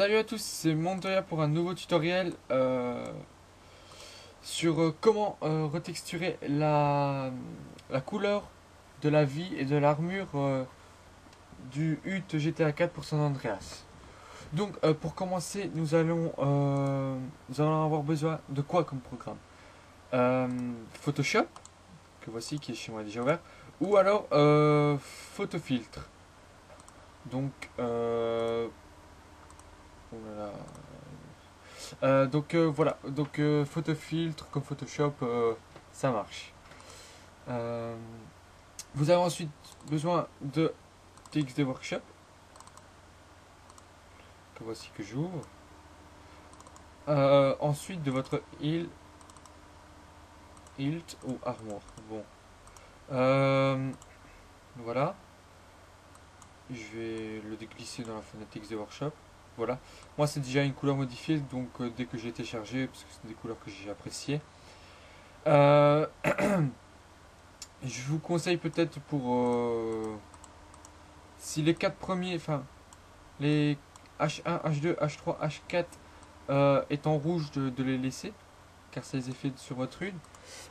Salut à tous, c'est Montoya pour un nouveau tutoriel sur comment retexturer la couleur de la vie et de l'armure du HUT GTA 4 pour San Andreas. Donc pour commencer, nous allons avoir besoin de quoi comme programme? Photoshop, que voici, qui est chez moi déjà ouvert, ou alors Photofiltre. Donc, oh là là. Voilà, photofiltre comme Photoshop, ça marche. Euh, vous avez ensuite besoin de TXT Workshop, que voici que j'ouvre. Ensuite de votre hilt ou armor. Bon, Euh, voilà, je vais le déglisser dans la fenêtre TXT Workshop. Voilà, moi c'est déjà une couleur modifiée, donc dès que j'ai téléchargé, parce que c'est des couleurs que j'ai appréciées. Euh, je vous conseille peut-être pour si les quatre premiers, enfin les H1, H2, H3, H4 est en rouge de les laisser, car ça a des effets sur votre rune.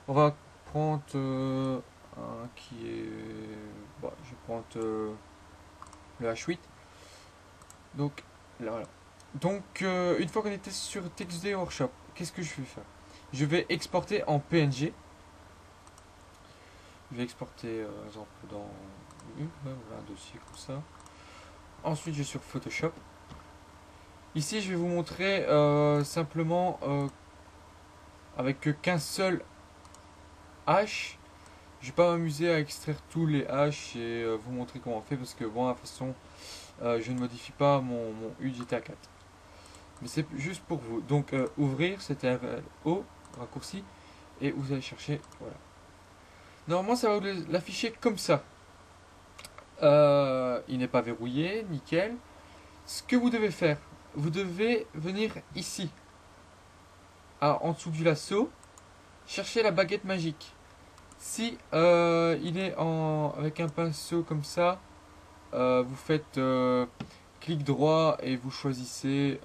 On va prendre un qui est. Bon, je vais prendre le H8. Donc là, voilà. Donc une fois qu'on était sur TXT Workshop, qu'est-ce que je vais faire? Je vais exporter en PNG. Je vais exporter par exemple dans voilà, un dossier comme ça. Ensuite, je vais sur Photoshop. Ici, je vais vous montrer simplement avec qu'un seul hash. Je vais pas m'amuser à extraire tous les hashes et vous montrer comment on fait parce que bon, de toute façon, je ne modifie pas mon UGTA 4. Mais c'est juste pour vous. Donc, ouvrir, CTRL-O, raccourci, et vous allez chercher. Voilà. Normalement, ça va vous l'afficher comme ça. Il n'est pas verrouillé, nickel. Ce que vous devez faire, vous devez venir ici, en dessous du lasso, chercher la baguette magique. Si il est avec un pinceau comme ça, vous faites clic droit et vous choisissez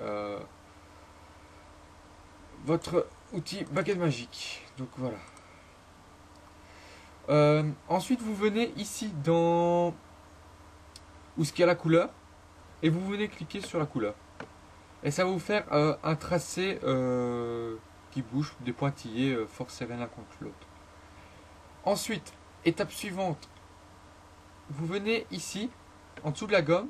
votre outil baguette magique. Donc voilà. Ensuite, vous venez ici dans où ce qu'il y a la couleur et vous venez cliquer sur la couleur. Et ça va vous faire un tracé qui bouge, des pointillés forcés l'un contre l'autre. Ensuite, étape suivante, vous venez ici, en dessous de la gomme.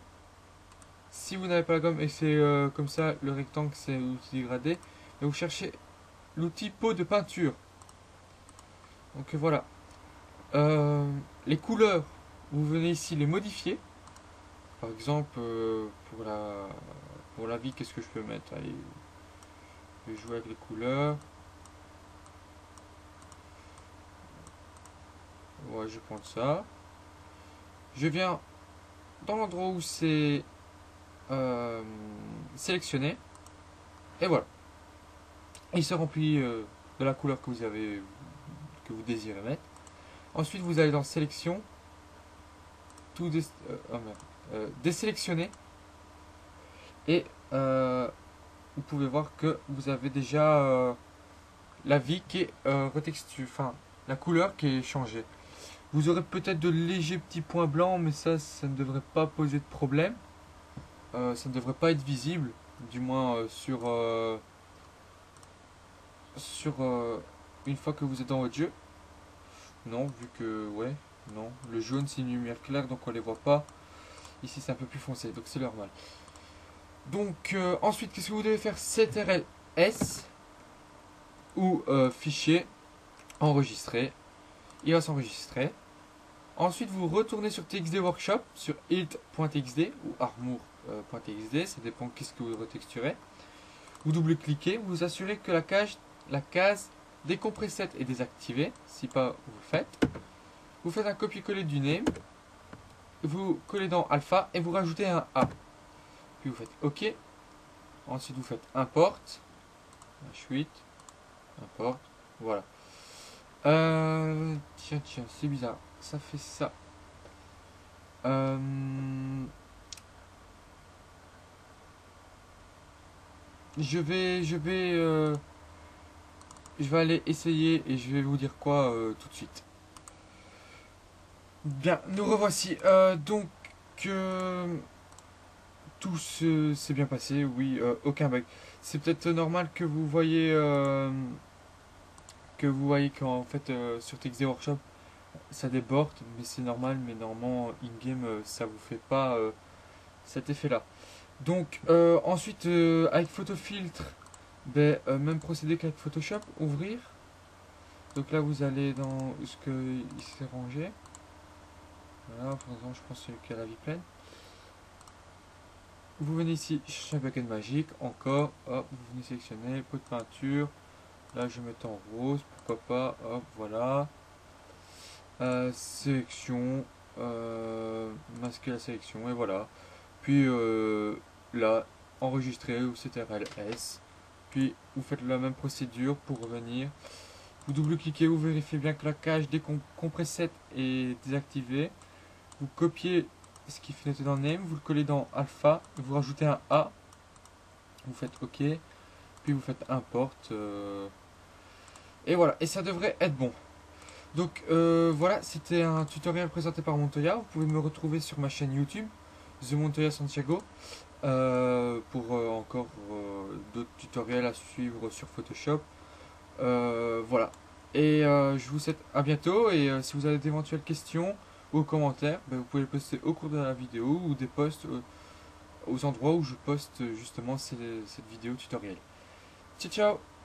Si vous n'avez pas la gomme et c'est comme ça, le rectangle c'est l'outil dégradé, et vous cherchez l'outil pot de peinture. Donc voilà. Les couleurs, vous venez ici les modifier. Par exemple, pour la vie, qu'est-ce que je peux mettre? Allez, je vais jouer avec les couleurs. Ouais, je vais prendre ça. Je viens dans l'endroit où c'est sélectionné. Et voilà. Il se remplit de la couleur que vous désirez mettre. Ensuite, vous allez dans sélection, désélectionner. Et vous pouvez voir que vous avez déjà la vie qui est enfin la couleur qui est changée. Vous aurez peut-être de légers petits points blancs, mais ça ne devrait pas poser de problème. Ça ne devrait pas être visible, du moins une fois que vous êtes dans votre jeu. Non, vu que, ouais, non. Le jaune c'est une lumière claire, donc on les voit pas. Ici c'est un peu plus foncé, donc c'est normal. Donc ensuite, qu'est-ce que vous devez faire? CTRL-S ou fichier, enregistrer. Il va s'enregistrer. Ensuite, vous retournez sur TXT Workshop, sur hilt.txd ou armour.txd, ça dépend qu'est-ce que vous retexturez. Vous double-cliquez, vous vous assurez que la case décompressette est désactivée. Si pas, vous le faites. Vous faites un copier-coller du name, vous collez dans alpha et vous rajoutez un A. Puis vous faites OK. Ensuite, vous faites import, H8, import, voilà. Tiens, c'est bizarre. Ça fait ça. je vais aller essayer et je vais vous dire quoi tout de suite. Bien, nous revoici. Tout s'est bien passé, oui, aucun bug. C'est peut-être normal que vous voyez qu'en fait sur TXT Workshop ça déborde, mais c'est normal, mais normalement in-game ça vous fait pas cet effet-là. Donc ensuite avec Photofiltre, ben, même procédé qu'avec Photoshop, ouvrir. Donc là vous allez dans ce que il s'est rangé. Voilà, par exemple je pense qu'il y a la vie pleine. Vous venez ici chercher un bucket magique, encore, hop, vous venez sélectionner pot de peinture. Là je vais mettre en rose, pourquoi pas, hop, voilà. Sélection, masquer la sélection et voilà. Puis là, enregistrer ou CTRL-S. Puis vous faites la même procédure pour revenir. Vous double-cliquez, vous vérifiez bien que la cage décompressette est désactivée. Vous copiez ce qui était dans Name, vous le collez dans Alpha, vous rajoutez un A, vous faites OK, puis vous faites Import. Et voilà, et ça devrait être bon. Donc voilà, c'était un tutoriel présenté par Montoya. Vous pouvez me retrouver sur ma chaîne YouTube, The Montoya Santiago, pour encore d'autres tutoriels à suivre sur Photoshop. Voilà. Et je vous souhaite à bientôt. Et si vous avez d'éventuelles questions ou commentaires, ben, vous pouvez les poster au cours de la vidéo ou des posts aux endroits où je poste justement cette vidéo tutoriel. Ciao ciao!